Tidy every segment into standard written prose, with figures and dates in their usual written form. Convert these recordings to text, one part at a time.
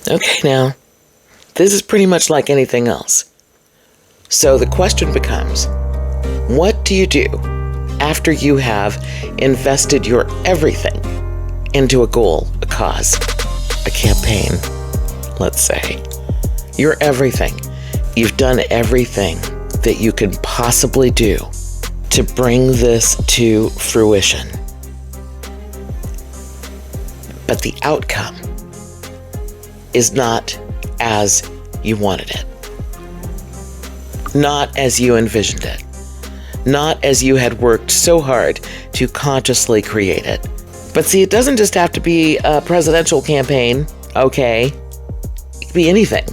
Okay, now, this is pretty much like anything else. So the question becomes, what do you do after you have invested your everything into a goal, a cause, a campaign, let's say? Your everything. You've done everything that you can possibly do to bring this to fruition. But the outcome is not as you wanted it. Not as you envisioned it. Not as you had worked so hard to consciously create it. But see, it doesn't just have to be a presidential campaign, okay? It could be anything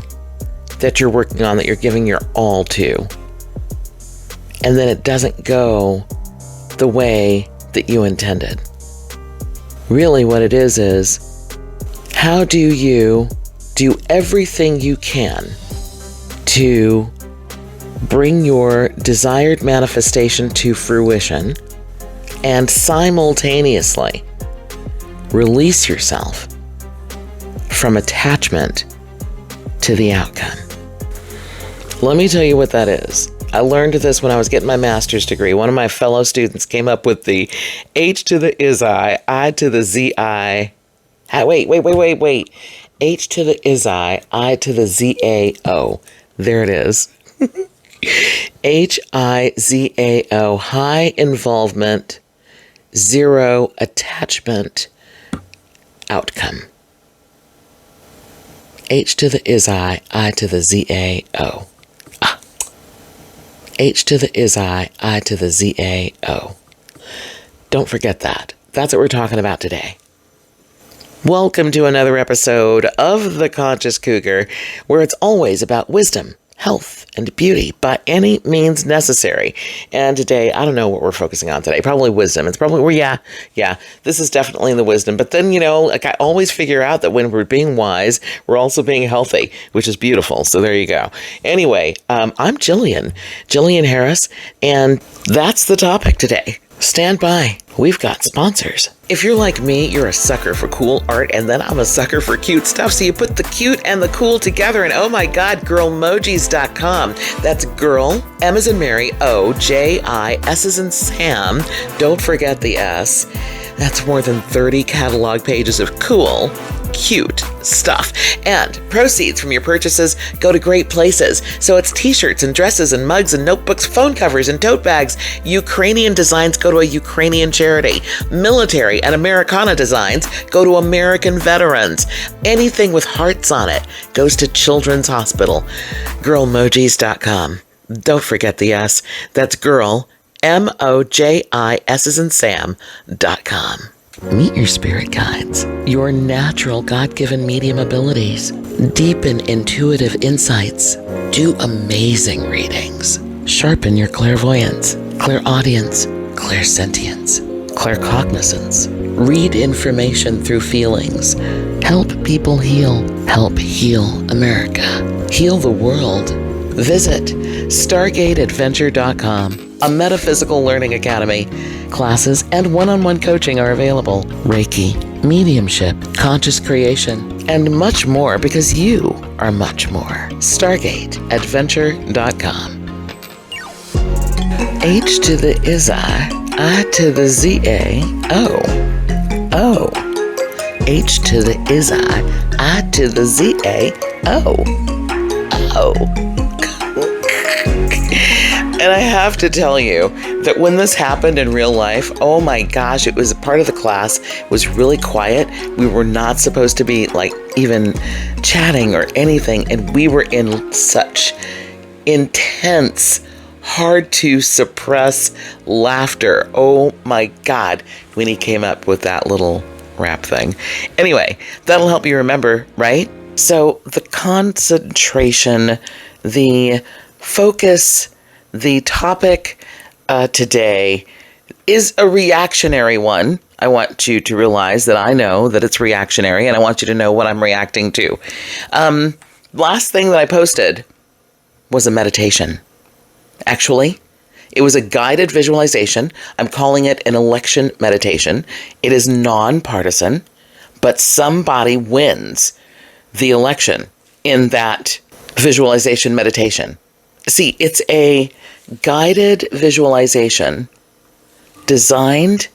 that you're working on, that you're giving your all to. And then it doesn't go the way that you intended. Really what it is how do you do everything you can to bring your desired manifestation to fruition and simultaneously release yourself from attachment to the outcome? Let me tell you what that is. I learned this when I was getting my master's degree. One of my fellow students came up with the H to the is I to the Z-I. Wait. H to the is I to the Z-A-O. There it is. H-I-Z-A-O, high involvement, zero attachment outcome. H to the is I to the Z-A-O. H to the is I to the Z-A-O. Don't forget that. That's what we're talking about today. Welcome to another episode of The Conscious Cougar, where it's always about wisdom, health, and beauty by any means necessary. And today, I don't know what we're focusing on today. Probably wisdom. It's probably, yeah, this is definitely the wisdom. But then, like I always figure out that when we're being wise, we're also being healthy, which is beautiful. So there you go. Anyway, I'm Jillian Harris, and that's the topic today. Stand by. We've got sponsors. If you're like me, you're a sucker for cool art, and then I'm a sucker for cute stuff. So you put the cute and the cool together, and oh my God, Girlmojis.com. That's girl, M as in Mary, O, J-I, S as in Sam. Don't forget the S. That's more than 30 catalog pages of cool, cute stuff. And proceeds from your purchases go to great places. So it's t-shirts and dresses and mugs and notebooks, phone covers and tote bags. Ukrainian designs go to a Ukrainian charity. Military and Americana designs go to American veterans. Anything with hearts on it goes to Children's Hospital. Girlmojis.com. Don't forget the S. That's girl, M-O-J-I-S as in Sam.com. Meet your spirit guides, your natural God-given medium abilities, deepen intuitive insights, do amazing readings, sharpen your clairvoyance, clairaudience, clairsentience, claircognizance, read information through feelings, help people heal, help heal America, heal the world. Visit StargateAdventure.com. A metaphysical learning academy. Classes and one-on-one coaching are available. Reiki, mediumship, conscious creation, and much more, because you are much more. StargateAdventure.com. H to the is I to the Z-A-O. O. H to the is I to the Z-A-O. Oh. And I have to tell you that when this happened in real life, oh my gosh, it was a part of the class. It was really quiet. We were not supposed to be even chatting or anything. And we were in such intense, hard to suppress laughter. Oh my God, when he came up with that little rap thing. Anyway, that'll help you remember, right? So the concentration, the focus, the topic today is a reactionary one. I want you to realize that I know that it's reactionary, and I want you to know what I'm reacting to. Last thing that I posted was a meditation. Actually, it was a guided visualization. I'm calling it an election meditation. It is nonpartisan, but somebody wins the election in that visualization meditation. See, it's a guided visualization designed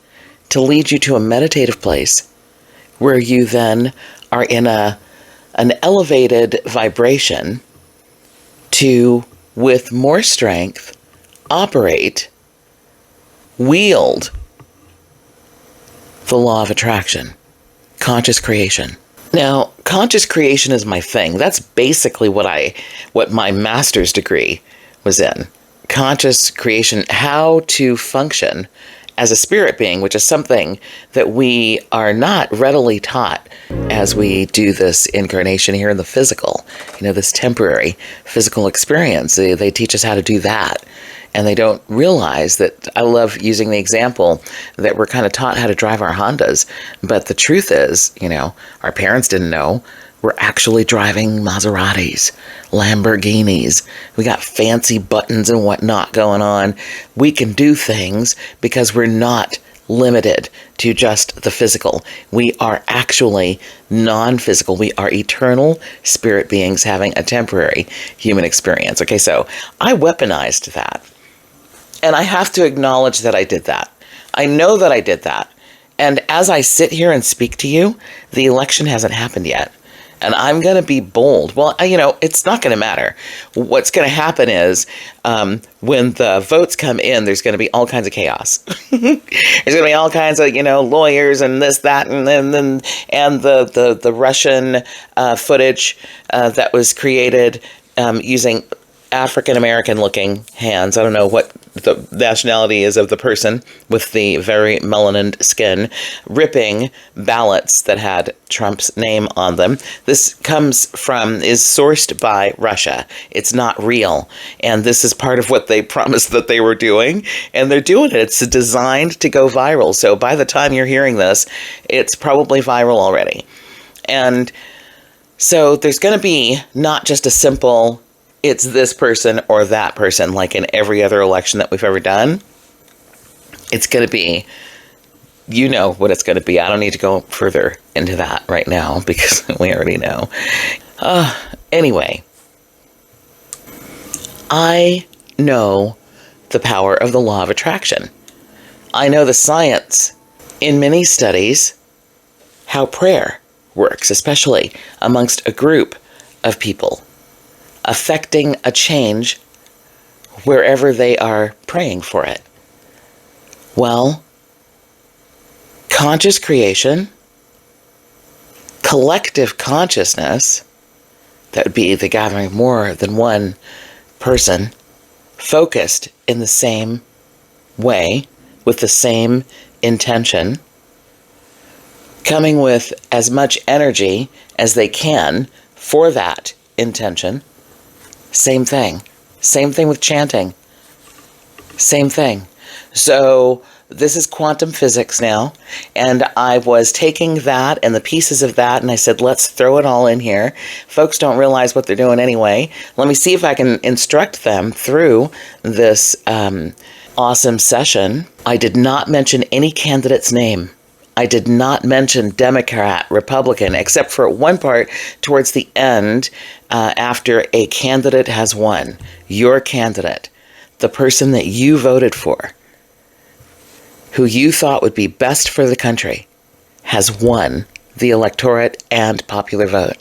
to lead you to a meditative place where you then are in an elevated vibration to, with more strength, operate, wield the law of attraction, conscious creation. Now, conscious creation is my thing. That's basically what my master's degree was in. Conscious creation, how to function as a spirit being, which is something that we are not readily taught as we do this incarnation here in the physical, this temporary physical experience. They teach us how to do that. And they don't realize that. I love using the example that we're kind of taught how to drive our Hondas. But the truth is, our parents didn't know. We're actually driving Maseratis, Lamborghinis. We got fancy buttons and whatnot going on. We can do things because we're not limited to just the physical. We are actually non-physical. We are eternal spirit beings having a temporary human experience. Okay, so I weaponized that. And I have to acknowledge that I did that. I know that I did that. And as I sit here and speak to you, the election hasn't happened yet. And I'm going to be bold. Well, it's not going to matter. What's going to happen is when the votes come in, there's going to be all kinds of chaos. There's going to be all kinds of, lawyers and this, that, and the Russian footage that was created using African-American looking hands. I don't know what the nationality is of the person with the very melanined skin, ripping ballots that had Trump's name on them. This is sourced by Russia. It's not real. And this is part of what they promised that they were doing. And they're doing it. It's designed to go viral. So by the time you're hearing this, it's probably viral already. And so there's going to be not just a simple it's this person or that person, like in every other election that we've ever done. It's going to be, what it's going to be. I don't need to go further into that right now because we already know. Anyway, I know the power of the law of attraction. I know the science in many studies, how prayer works, especially amongst a group of people, affecting a change wherever they are praying for it. Well, conscious creation, collective consciousness, that would be the gathering of more than one person, focused in the same way, with the same intention, coming with as much energy as they can for that intention. Same thing. Same thing with chanting. Same thing. So this is quantum physics now, and I was taking that and the pieces of that, and I said, let's throw it all in here. Folks don't realize what they're doing anyway. Let me see if I can instruct them through this awesome session. I did not mention any candidate's name. I did not mention Democrat, Republican, except for one part towards the end, after a candidate has won. Your candidate, the person that you voted for, who you thought would be best for the country, has won the electorate and popular vote.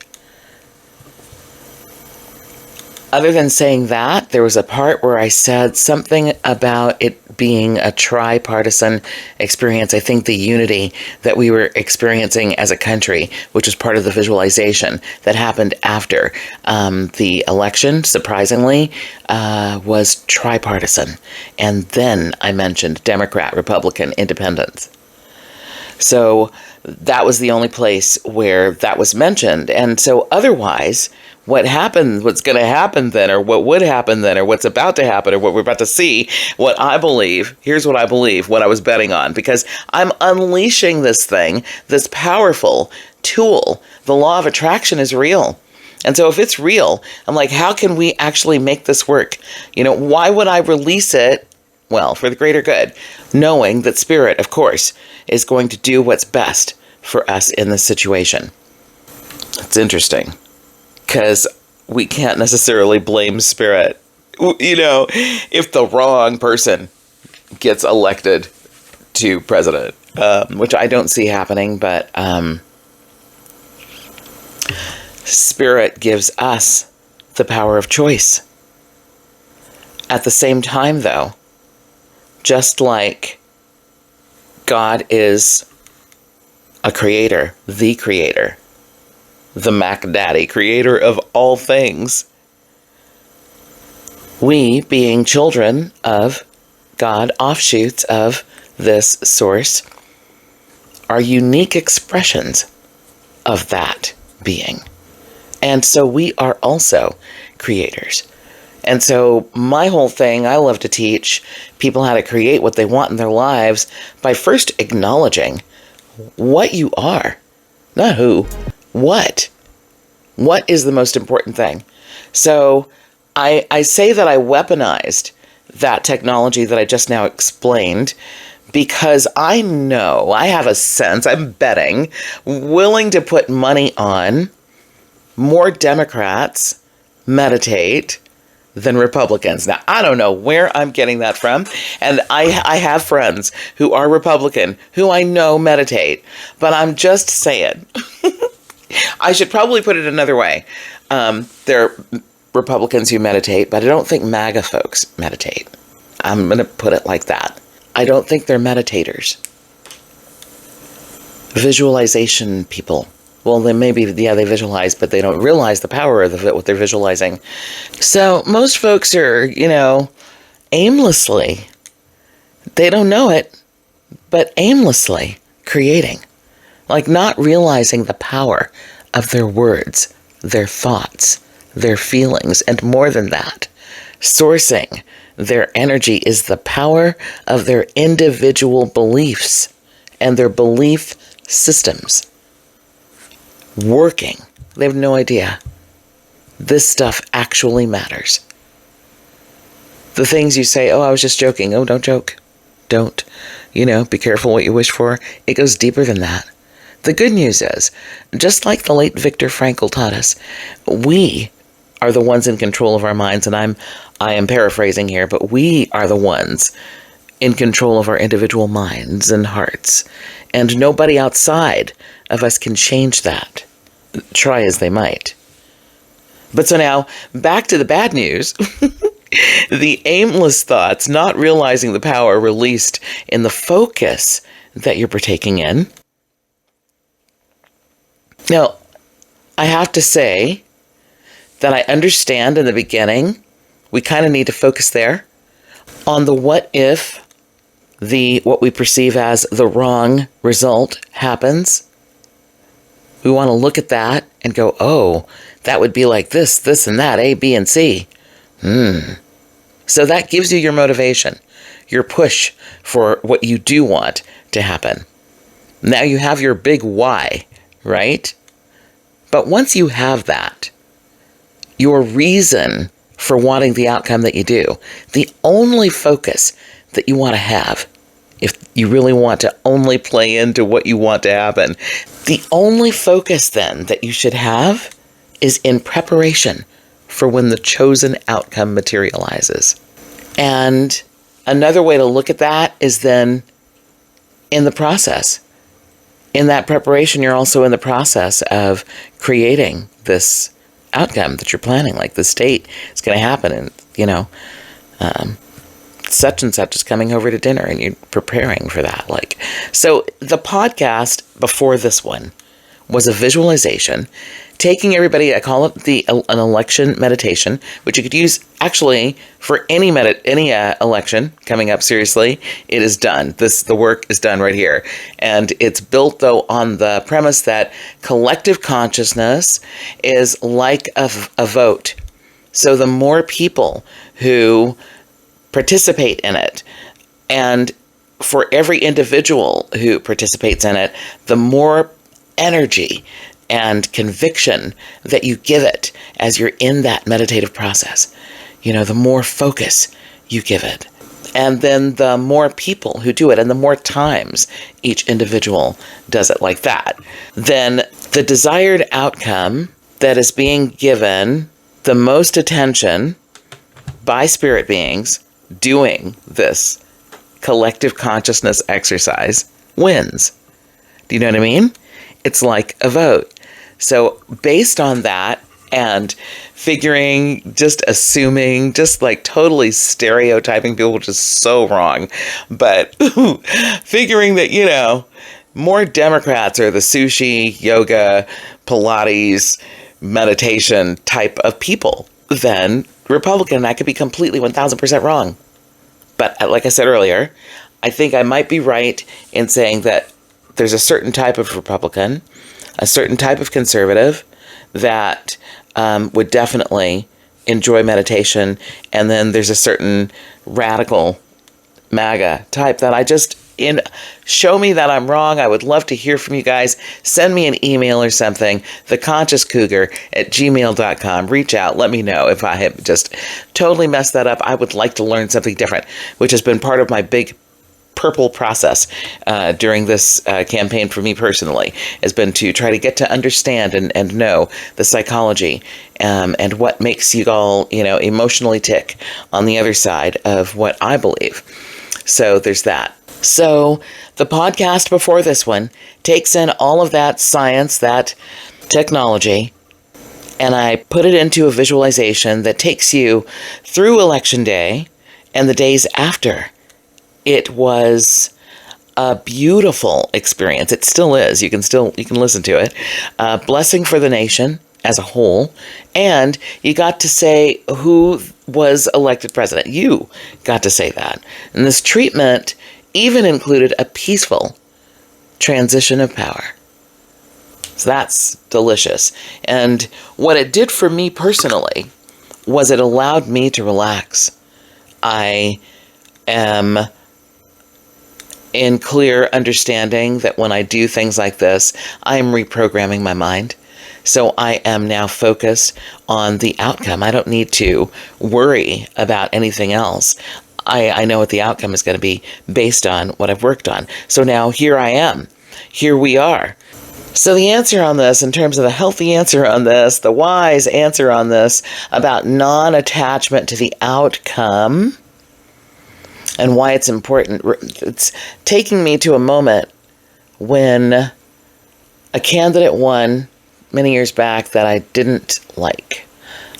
Other than saying that, there was a part where I said something about it being a tripartisan experience. I think the unity that we were experiencing as a country, which was part of the visualization that happened after the election, surprisingly, was tripartisan. And then I mentioned Democrat, Republican, Independents. So that was the only place where that was mentioned. And so otherwise, what's going to happen then, or what would happen then, or what's about to happen, or what we're about to see, what I believe, here's what I believe, what I was betting on, because I'm unleashing this thing, this powerful tool. The law of attraction is real. And so if it's real, I'm like, how can we actually make this work? Why would I release it? Well, for the greater good, knowing that Spirit, of course, is going to do what's best for us in this situation. It's interesting. because we can't necessarily blame spirit. If the wrong person gets elected to president, which I don't see happening, but spirit gives us the power of choice. At the same time, though, just like God is a creator, the Mac Daddy, creator of all things, we, being children of God, offshoots of this source, are unique expressions of that being. And so we are also creators. And so my whole thing, I love to teach people how to create what they want in their lives by first acknowledging what you are. Not who, what. What is the most important thing? So I say that I weaponized that technology that I just now explained because I know, I have a sense, I'm betting, willing to put money on more Democrats meditate than Republicans. Now, I don't know where I'm getting that from. And I have friends who are Republican who I know meditate. But I'm just saying, I should probably put it another way. There are Republicans who meditate, but I don't think MAGA folks meditate. I'm going to put it like that. I don't think they're meditators. Visualization people. Well, they maybe, they visualize, but they don't realize the power of what they're visualizing. So most folks are, aimlessly, they don't know it, but aimlessly creating. Like not realizing the power of their words, their thoughts, their feelings, and more than that, sourcing their energy is the power of their individual beliefs and their belief systems. Working. They have no idea. This stuff actually matters. The things you say, oh, I was just joking. Oh, don't joke. Don't. Be careful what you wish for. It goes deeper than that. The good news is, just like the late Viktor Frankl taught us, we are the ones in control of our minds, and I am paraphrasing here, but we are the ones in control of our individual minds and hearts. And nobody outside of us can change that, try as they might. But so now, back to the bad news. The aimless thoughts, not realizing the power released in the focus that you're partaking in. Now, I have to say that I understand in the beginning, we kind of need to focus there on the what if what we perceive as the wrong result happens. We want to look at that and go, oh, that would be like this, this, and that, A, B, and C. So that gives you your motivation, your push for what you do want to happen. Now you have your big why, right? But once you have that, your reason for wanting the outcome that you do, the only focus that you want to have, if you really want to only play into what you want to happen, the only focus then that you should have is in preparation for when the chosen outcome materializes. And another way to look at that is then in the process. In that preparation, you're also in the process of creating this outcome that you're planning, like the state is going to happen, and such and such is coming over to dinner, and you're preparing for that. So the podcast before this one was a visualization, taking everybody, I call it an election meditation, which you could use actually for any election coming up. Seriously, it is done. The work is done right here. And it's built, though, on the premise that collective consciousness is like a vote. So the more people who participate in it, and for every individual who participates in it, the more energy and conviction that you give it as you're in that meditative process. The more focus you give it. And then the more people who do it, and the more times each individual does it like that, then the desired outcome that is being given the most attention by spirit beings doing this collective consciousness exercise wins. Do you know what I mean? It's like a vote. So based on that and figuring, just assuming, just like totally stereotyping people, which is so wrong, but figuring that, you know, more Democrats are the sushi, yoga, Pilates, meditation type of people than Republican. I could be completely 1000% wrong. But like I said earlier, I think I might be right in saying that there's a certain type of Republican, a certain type of conservative that would definitely enjoy meditation. And then there's a certain radical MAGA type that I just, show me that I'm wrong. I would love to hear from you guys. Send me an email or something, theconsciouscougar@gmail.com. Reach out. Let me know if I have just totally messed that up. I would like to learn something different, which has been part of my big purple process during this campaign for me personally, has been to try to get to understand and know the psychology and what makes you all, you know, emotionally tick on the other side of what I believe. So there's that. So the podcast before this one takes in all of that science, that technology, and I put it into a visualization that takes you through Election Day and the days after. It was a beautiful experience. It still is. You can listen to it. Blessing for the nation as a whole. And you got to say who was elected president. You got to say that. And this treatment even included a peaceful transition of power. So that's delicious. And what it did for me personally was it allowed me to relax. I am in clear understanding that when I do things like this, I am reprogramming my mind. So I am now focused on the outcome. I don't need to worry about anything else. I know what the outcome is going to be based on what I've worked on. So now here I am. Here we are. So the answer on this, in terms of the healthy answer on this, the wise answer on this about non-attachment to the outcome and why it's important, it's taking me to a moment when a candidate won many years back that I didn't like.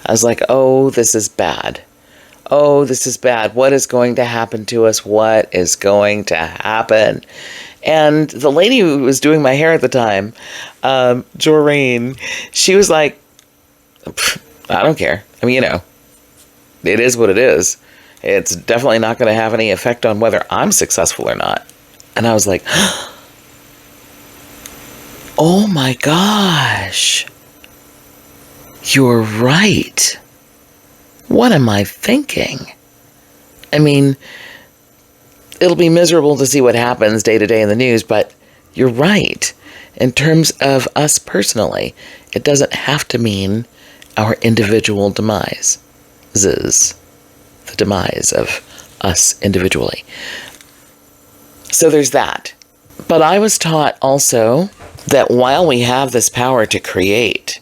I was like, oh, this is bad. Oh, this is bad. What is going to happen to us? What is going to happen? And the lady who was doing my hair at the time, Joreen, she was like, I don't care. I mean, you know, it is what it is. It's definitely not going to have any effect on whether I'm successful or not. And I was like, oh my gosh, you're right. What am I thinking? I mean, it'll be miserable to see what happens day to day in the news, but you're right. In terms of us personally, it doesn't have to mean our individual demise. The demise of us individually. So there's that. But I was taught also that while we have this power to create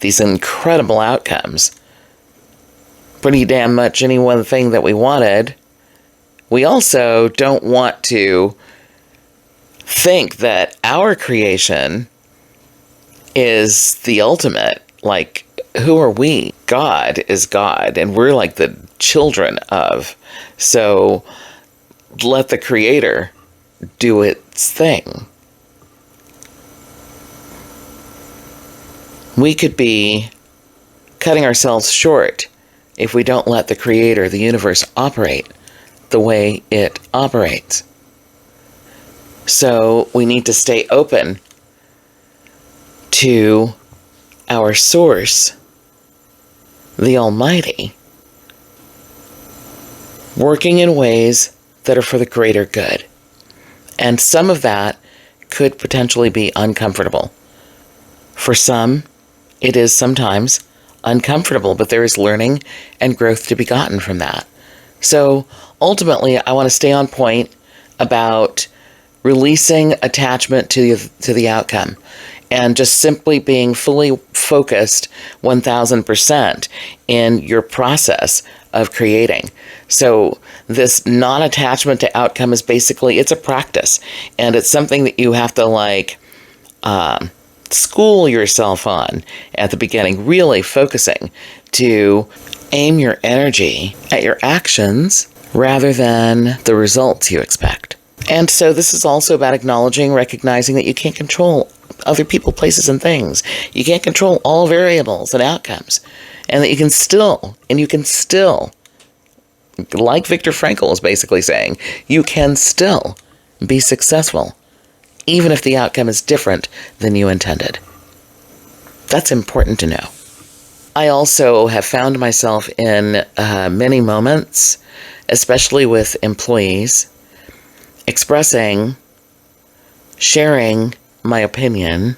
these incredible outcomes, pretty damn much any one thing that we wanted, we also don't want to think that our creation is the ultimate. Like, who are we? God is God, and we're like the children of. So let the Creator do its thing. We could be cutting ourselves short if we don't let the Creator, the universe, operate the way it operates. So we need to stay open to our source, the Almighty, working in ways that are for the greater good. And some of that could potentially be uncomfortable. For some, it is sometimes uncomfortable, but there is learning and growth to be gotten from that. So ultimately, I want to stay on point about releasing attachment to the outcome and just simply being fully focused 1000% in your process of creating. So this non-attachment to outcome is basically, it's a practice, and it's something that you have to school yourself on at the beginning, really focusing to aim your energy at your actions rather than the results you expect. And so this is also about acknowledging, recognizing that you can't control other people, places, and things. You can't control all variables and outcomes. And that you can still, like Viktor Frankl is basically saying, you can still be successful, even if the outcome is different than you intended. That's important to know. I also have found myself in many moments, especially with employees, expressing, sharing my opinion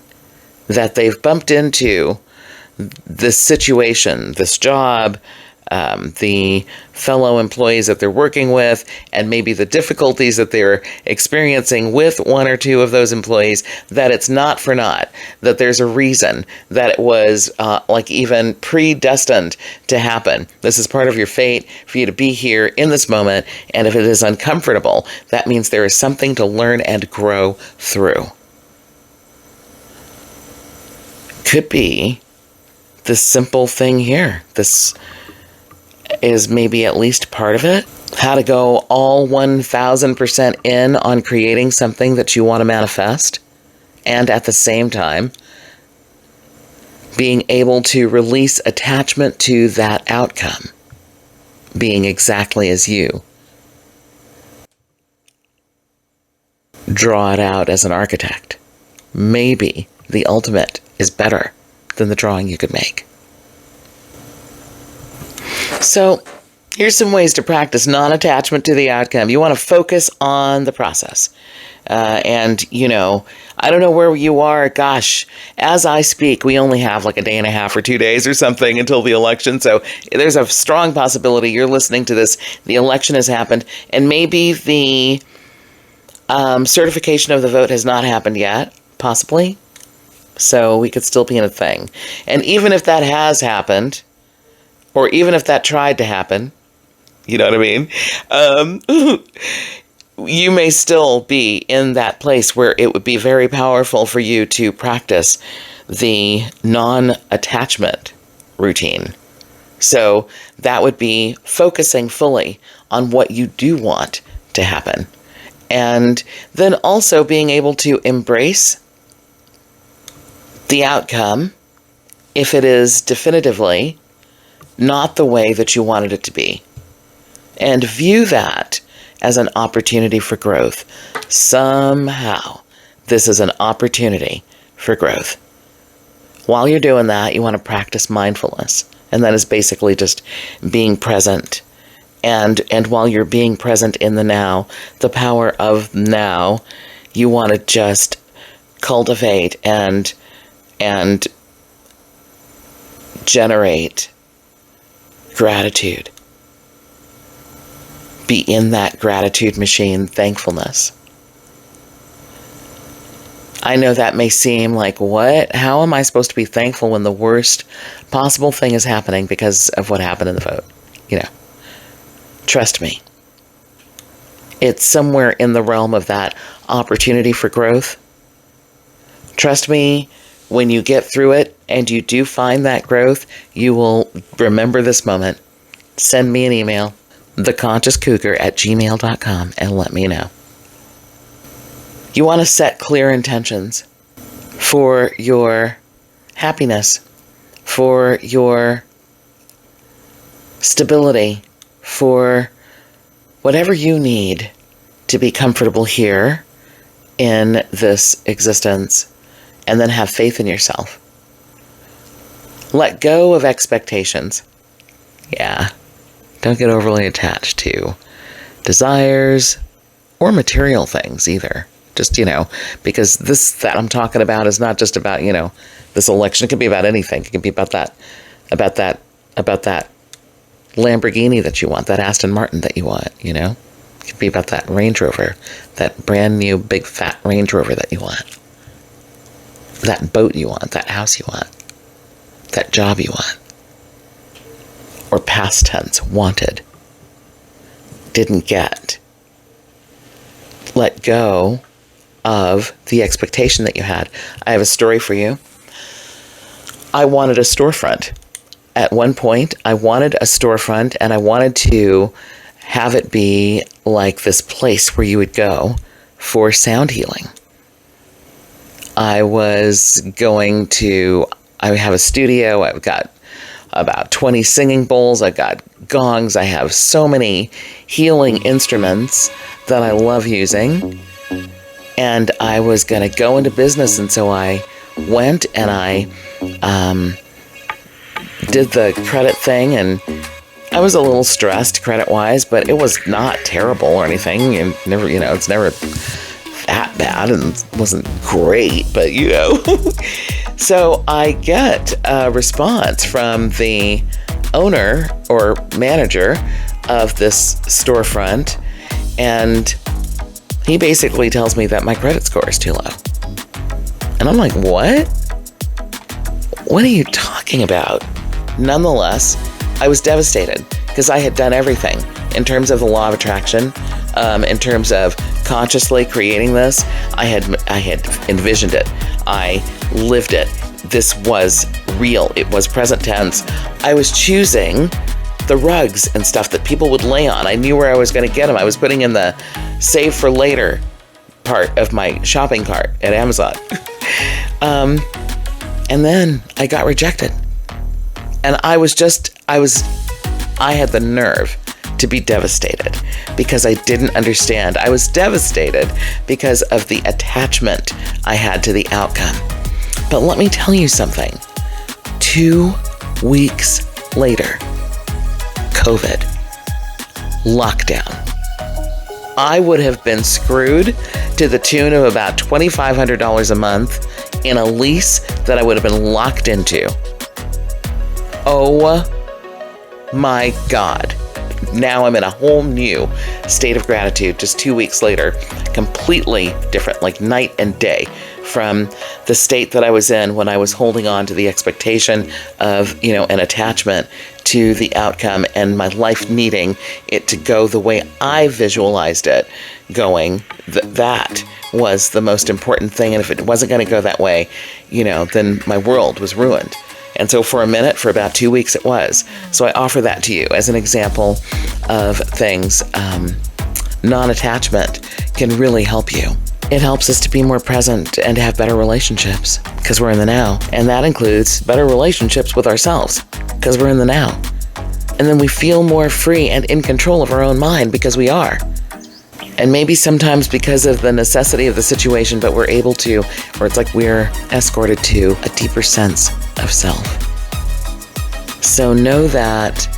that they've bumped into this situation, this job, the fellow employees that they're working with, and maybe the difficulties that they're experiencing with one or two of those employees, that it's not for naught, that there's a reason, that it was even predestined to happen. This is part of your fate for you to be here in this moment, and if it is uncomfortable, that means there is something to learn and grow through. Could be this simple thing here. This is maybe at least part of it. How to go all 1000% in on creating something that you want to manifest, and at the same time being able to release attachment to that outcome being exactly as you draw it out as an architect. Maybe the ultimate is better than the drawing you could make. So here's some ways to practice non-attachment to the outcome. You want to focus on the process. I don't know where you are. Gosh, as I speak, we only have like a day and a half or 2 days or something until the election. So there's a strong possibility you're listening to this, the election has happened, and maybe the certification of the vote has not happened yet, possibly. So we could still be in a thing. And even if that has happened, or even if that tried to happen, you know what I mean? You may still be in that place where it would be very powerful for you to practice the non-attachment routine. So that would be focusing fully on what you do want to happen. And then also being able to embrace the outcome if it is definitively not the way that you wanted it to be. And view that as an opportunity for growth. Somehow, this is an opportunity for growth. While you're doing that, you want to practice mindfulness. And that is basically just being present. And while you're being present in the now, the power of now, you want to just cultivate and generate gratitude. Be in that gratitude machine, thankfulness. I know that may seem like, what? How am I supposed to be thankful when the worst possible thing is happening because of what happened in the vote? Trust me. It's somewhere in the realm of that opportunity for growth. Trust me, when you get through it and you do find that growth, you will remember this moment. Send me an email, theconsciouscougar@gmail.com, and let me know. You want to set clear intentions for your happiness, for your stability, for whatever you need to be comfortable here in this existence, and then have faith in yourself. Let go of expectations. Yeah. Don't get overly attached to desires or material things either. Just, because that I'm talking about is not just about, this election. It could be about anything. It could be about that Lamborghini that you want, that Aston Martin that you want, It could be about that Range Rover, that brand new big fat Range Rover that you want. that boat you want, that house you want, that job you want, or past tense, wanted, didn't get. Let go of the expectation that you had. I have a story for you. I wanted a storefront. At one point, I wanted a storefront, and I wanted to have it be like this place where you would go for sound healing. I have a studio. I've got about 20 singing bowls. I've got gongs. I have so many healing instruments that I love using. And I was going to go into business. And so I went and I did the credit thing. And I was a little stressed credit-wise, but it was not terrible or anything. And never, it's never that bad and wasn't great, but So I get a response from the owner or manager of this storefront, and he basically tells me that my credit score is too low. And I'm like, what? What are you talking about? Nonetheless, I was devastated because I had done everything in terms of the law of attraction, in terms of consciously creating this. I had envisioned it. I lived it. This was real. It was present tense. I was choosing the rugs and stuff that people would lay on. I knew where I was going to get them. I was putting in the save for later part of my shopping cart at Amazon. And then I got rejected. And I had the nerve to be devastated because I didn't understand. I was devastated because of the attachment I had to the outcome. But let me tell you something. 2 weeks later, COVID, lockdown. I would have been screwed to the tune of about $2,500 a month in a lease that I would have been locked into. Oh my God. Now I'm in a whole new state of gratitude just 2 weeks later, completely different, like night and day from the state that I was in when I was holding on to the expectation of, an attachment to the outcome and my life needing it to go the way I visualized it going. That was the most important thing. And if it wasn't going to go that way, then my world was ruined. And so for about 2 weeks it was. So I offer that to you as an example of things. Non-attachment can really help you. It helps us to be more present and to have better relationships because we're in the now. And that includes better relationships with ourselves because we're in the now. And then we feel more free and in control of our own mind because we are. And maybe sometimes because of the necessity of the situation, but we're able to, or it's like we're escorted to a deeper sense of self. So know that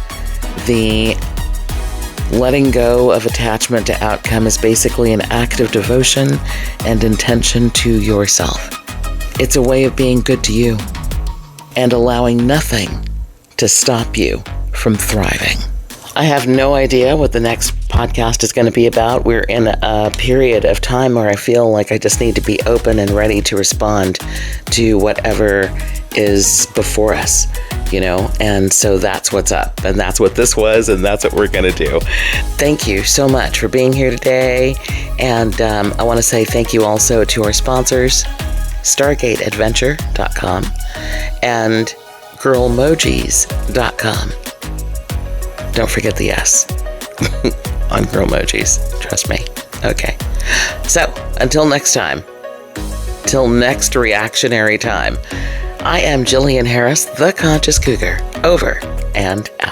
the letting go of attachment to outcome is basically an act of devotion and intention to yourself. It's a way of being good to you and allowing nothing to stop you from thriving. I have no idea what the next podcast is going to be about. We're in a period of time where I feel like I just need to be open and ready to respond to whatever is before us, and so that's what's up, and that's what this was, and that's what we're going to do. Thank you so much for being here today, and I want to say thank you also to our sponsors, StargateAdventure.com and Girlmojis.com. Don't forget the S on Girlmojis. Trust me. Okay. So, until next time, till next reactionary time, I am Jillian Harris, the Conscious Cougar, over and out.